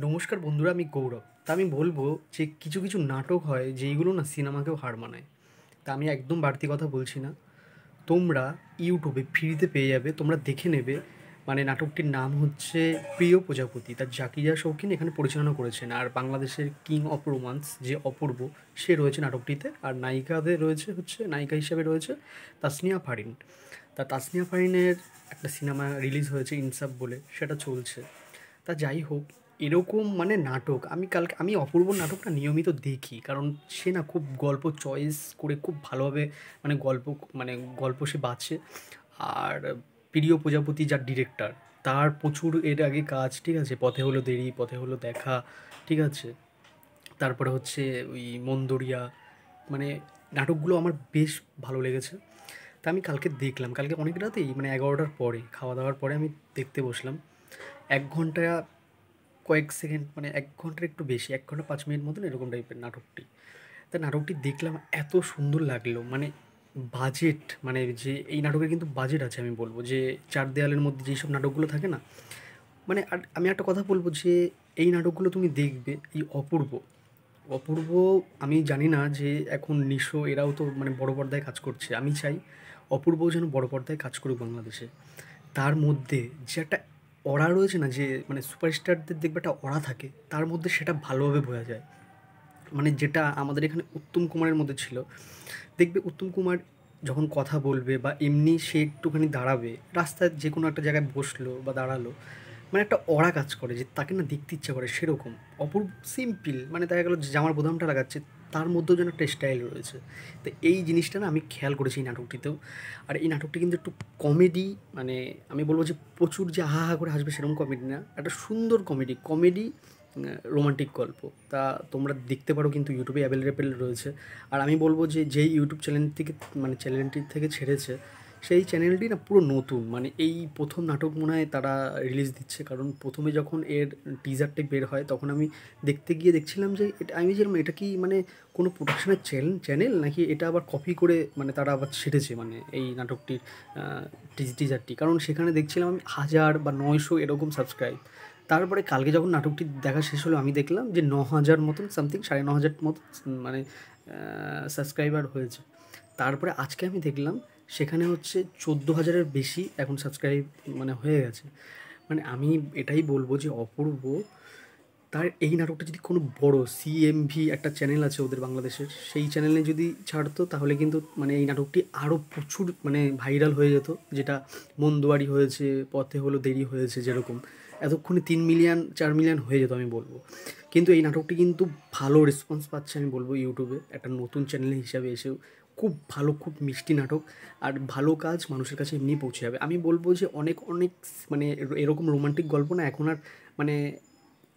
নমস্কার বন্ধুরা, আমি গৌরব। তা আমি বলবো যে কিছু কিছু নাটক হয় যেইগুলো না সিনেমাকেও হার মানায়। তা আমি একদম বাড়তি কথা বলছি না, তোমরা ইউটিউবে ফ্রিতে পেয়ে যাবে, তোমরা দেখে নেবে। মানে নাটকটির নাম হচ্ছে প্রিয় প্রজাপতি। তার জাকিয়া শৌখিন এখানে পরিচালনা করেছেন, আর বাংলাদেশের কিং অফ রোমান্স যে অপূর্ব, সে রয়েছে নাটকটিতে। আর নায়িকাদের রয়েছে হচ্ছে, নায়িকা হিসাবে রয়েছে তাসনিয়া ফারিন। তা তাসনিয়া ফারিনের একটা সিনেমা রিলিজ হয়েছে ইনসাফ বলে, সেটা চলছে। তা যাই হোক, এরকম মানে নাটক আমি অপূর্ব নাটকটা নিয়মিত দেখি, কারণ সে না খুব গল্প চয়েস করে খুব ভালোভাবে মানে গল্প সে বাছে। আর প্রিয় প্রজাপতি যার ডিরেক্টর, তার প্রচুর এর আগে কাজ, ঠিক আছে, পথে হলো দেরি পথে হলো দেখা, ঠিক আছে, তারপরে হচ্ছে ওই মন্দরিয়া, মানে নাটকগুলো আমার বেশ ভালো লেগেছে। তা আমি কালকে দেখলাম, কালকে অনেক রাতেই মানে 11টার পরে খাওয়া দাওয়ার পরে আমি দেখতে বসলাম। 1 ঘন্টা কয়েক সেকেন্ড, মানে 1 ঘন্টার একটু বেশি, 1 ঘন্টা 5 মিনিট মতন এরকম টাইপের নাটকটি। তা নাটকটি দেখলাম, এত সুন্দর লাগলো। মানে বাজেট, মানে যে এই নাটকের কিন্তু বাজেট আছে। আমি বলবো যে চার দেয়ালের মধ্যে যেই সব নাটকগুলো থাকে না, মানে আর আমি একটা কথা বলবো যে এই নাটকগুলো তুমি দেখবে, এই অপূর্ব অপূর্ব আমি জানি না যে এখন নিশো এরাও তো মানে বড় পর্দায় কাজ করছে, আমি চাই অপূর্বও যেন বড় পর্দায় কাজ করুক বাংলাদেশে। তার মধ্যে যে একটা অরা রয়েছে না, যে মানে সুপারস্টারদের দেখবে একটা অরা থাকে তার মধ্যে, সেটা ভালোভাবে বোঝা যায়। মানে যেটা আমাদের এখানে উত্তম কুমারের মধ্যে ছিল। দেখবে উত্তম কুমার যখন কথা বলবে বা এমনি সে একটুখানি দাঁড়াবে, রাস্তায় যে কোনো একটা জায়গায় বসলো বা দাঁড়ালো, মানে একটা অরা কাজ করে যে তাকে না দেখতে ইচ্ছা করে সেরকম। অপূর্ব সিম্পল, মানে দেখা গেলো যে জামার বোতামটা লাগাচ্ছে, তার মধ্যেও যেন একটা স্টাইল রয়েছে। তো এই জিনিসটা না আমি খেয়াল করেছি এই নাটকটিতেও। আর এই নাটকটি কিন্তু একটু কমেডি, মানে আমি বলবো যে প্রচুর যে হা হা করে হাসবে সেরকম কমেডি না, একটা সুন্দর কমেডি কমেডি রোমান্টিক গল্প। তা তোমরা দেখতে পারো, কিন্তু ইউটিউবে অ্যাভেলেবেল রয়েছে। আর আমি বলবো যে যেই ইউটিউব চ্যানেল থেকে মানে চ্যানেলটির থেকে ছেড়েছে, সেই চ্যানেলটি না পুরো নতুন, মানে এই প্রথম নাটক মনে হয় তারা রিলিজ দিচ্ছে। কারণ প্রথমে যখন এর টিজারটা বের হয় তখন আমি দেখতে গিয়ে দেখছিলাম যে এটা, আমি যেরকম এটা কি মানে কোনো প্রোডাকশনের চ্যানেল নাকি এটা আবার কপি করে মানে তারা আবার ছেড়েছে মানে এই নাটকটির টিজারটি। কারণ সেখানে দেখছিলাম আমি 1000 বা 900 এরকম সাবস্ক্রাইব। তারপরে কালকে যখন নাটকটি দেখা শেষ হলো, আমি দেখলাম যে 9000 মতন সামথিং, 9,500 মতন মানে সাবস্ক্রাইবার হয়েছে। তারপরে আজকে আমি দেখলাম সেখানে হচ্ছে 14,000-এর বেশি এখন সাবস্ক্রাইব মানে হয়ে গেছে। মানে আমি এটাই বলবো যে অপূর্ব তার এই নাটকটা যদি কোনো বড় সিএমভি একটা চ্যানেল আছে ওদের বাংলাদেশের, সেই চ্যানেলে যদি ছাড়তো তাহলে কিন্তু মানে এই নাটকটি আরও প্রচুর মানে ভাইরাল হয়ে যেত। যেটা মন্দুয়ারি হয়েছে, পথে হলো দেরি হয়েছে, যেরকম এতক্ষণে 3 মিলিয়ন 4 মিলিয়ন হয়ে যেত আমি বলবো। কিন্তু এই নাটকটি কিন্তু ভালো রেসপন্স পাচ্ছে আমি বলবো ইউটিউবে একটা নতুন চ্যানেল হিসাবে এসেও। খুব ভালো, খুব মিষ্টি নাটক। আর ভালো কাজ মানুষের কাছে এমনিই পৌঁছে যাবে। আমি বলবো যে অনেক অনেক মানে এরকম রোমান্টিক গল্প না এখন আর মানে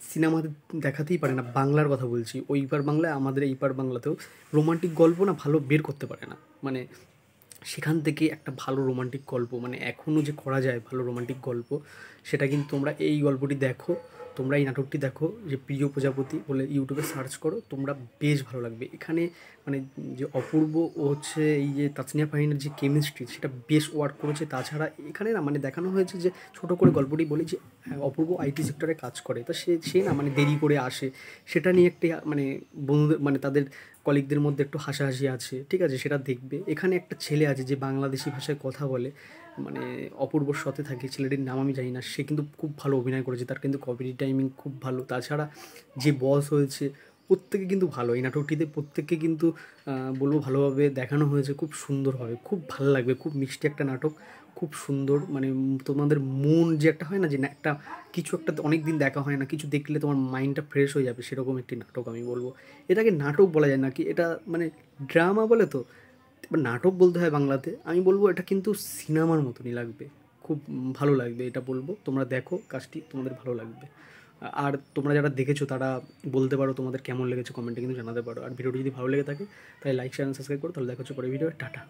সিনেমাতে দেখাতেই পারে না। বাংলার কথা বলছি, ওই পার বাংলায়, আমাদের এই পার বাংলাতেও রোমান্টিক গল্প না ভালো বের করতে পারে না। মানে সেখান থেকে একটা ভালো রোমান্টিক গল্প মানে এখনও যে করা যায় ভালো রোমান্টিক গল্প, সেটা কিন্তু তোমরা এই গল্পটি দেখো, তোমরা এই নাটকটি দেখো, যে প্রিয় প্রজাপতি বলে ইউটিউবে সার্চ করো, তোমরা বেশ ভালো লাগবে। এখানে মানে যে অপূর্ব ও হচ্ছে এই যে তাসনিয়া ফারিনের যে কেমিস্ট্রি, সেটা বেশ ওয়ার্ক করেছে। তাছাড়া এখানে না মানে দেখানো হয়েছে যে ছোটো করে গল্পটি বলি যে অপূর্ব আইটি সেক্টরে কাজ করে, তো সে সে না মানে দেরি করে আসে, সেটা নিয়ে একটা মানে বন্ধুদের মানে তাদের কলিগদের মধ্যে একটু হাসাহাসি আছে, ঠিক আছে, সেটা দেখবে। এখানে একটা ছেলে আছে যে বাংলাদেশি ভাষায় কথা বলে, মানে অপূর্বর সাথে থাকে, ছেলেটির নাম আমি জানি না, সে কিন্তু খুব ভালো অভিনয় করেছে, তার কিন্তু কমেডি টাইমিং খুব ভালো। তাছাড়া যে বস হয়েছে, প্রত্যেকে কিন্তু ভালো এই নাটকটিতে, প্রত্যেককে কিন্তু বলবো ভালোভাবে দেখানো হয়েছে, খুব সুন্দরভাবে, খুব ভালো লাগবে, খুব মিষ্টি একটা নাটক, খুব সুন্দর। মানে তোমাদের মন যে একটা হয় না, যে না একটা কিছু একটা অনেক দিন দেখা হয় না, কিছু দেখলে তোমার মাইন্ডটা ফ্রেশ হয়ে যাবে, সেরকম একটি নাটক আমি বলবো। এটাকে নাটক বলা যায় না কি, এটা মানে ড্রামা বলে তো, এবার নাটক বলতে হয় বাংলাতে। আমি বলবো এটা কিন্তু সিনেমার মতনই লাগবে, খুব ভালো লাগবে, এটা বলবো। তোমরা দেখো কাজটি, তোমাদের ভালো লাগবে। আর তোমরা যারা দেখেছো তারা বলতে পারো তোমাদের কেমন লেগেছে, কমেন্টে কিন্তু জানাতে পারো। আর ভিডিওটি যদি ভালো লেগে থাকে তাহলে লাইক শেয়ার সাবস্ক্রাইব করো। তাহলে দেখা হচ্ছে পরে ভিডিও, টাটা।